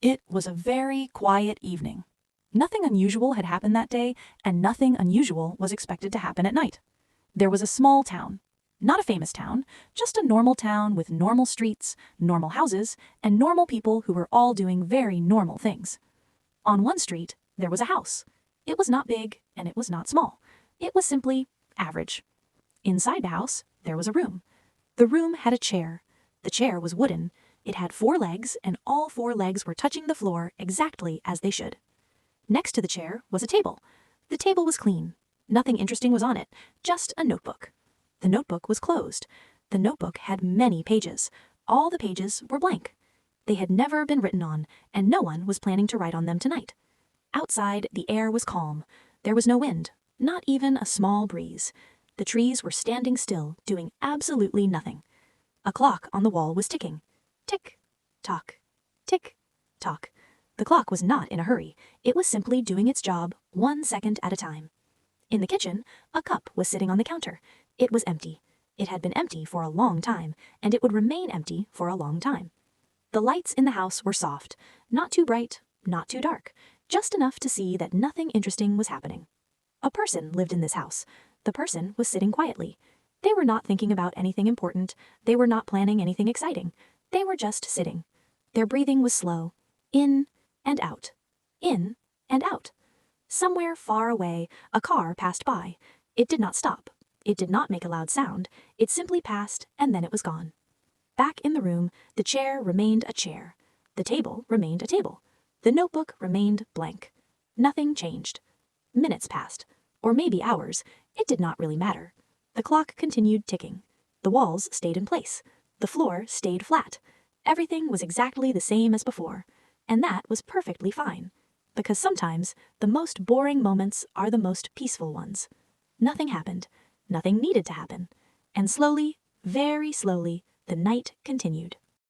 It was a very quiet evening. Nothing unusual had happened that day, and nothing unusual was expected to happen at night. There was a small town. Not a famous town, just a normal town with normal streets, normal houses, and normal people who were all doing very normal things. On one street, there was a house. It was not big, and it was not small. It was simply average. Inside the house, there was a room. The room had a chair. The chair was wooden. It had 4 legs, and all 4 legs were touching the floor exactly as they should. Next to the chair was a table. The table was clean. Nothing interesting was on it, just a notebook. The notebook was closed. The notebook had many pages. All the pages were blank. They had never been written on, and no one was planning to write on them tonight. Outside, the air was calm. There was no wind, not even a small breeze. The trees were standing still, doing absolutely nothing. A clock on the wall was ticking. Tick, tock, tick, tock. The clock was not in a hurry. It was simply doing its job 1 second at a time. In the kitchen, a cup was sitting on the counter. It was empty. It had been empty for a long time, and it would remain empty for a long time. The lights in the house were soft, not too bright, not too dark, just enough to see that nothing interesting was happening. A person lived in this house. The person was sitting quietly. They were not thinking about anything important. They were not planning anything exciting. They were just sitting. Their breathing was slow, in and out, in and out. Somewhere far away, a car passed by. It did not stop. It did not make a loud sound. It simply passed, and then it was gone. Back in the room, the chair remained a chair. The table remained a table. The notebook remained blank. Nothing changed. Minutes passed, or maybe hours. It did not really matter. The clock continued ticking. The walls stayed in place. The floor stayed flat. Everything was exactly the same as before. And that was perfectly fine. Because sometimes the most boring moments are the most peaceful ones. Nothing happened. Nothing needed to happen. And slowly, very slowly, the night continued.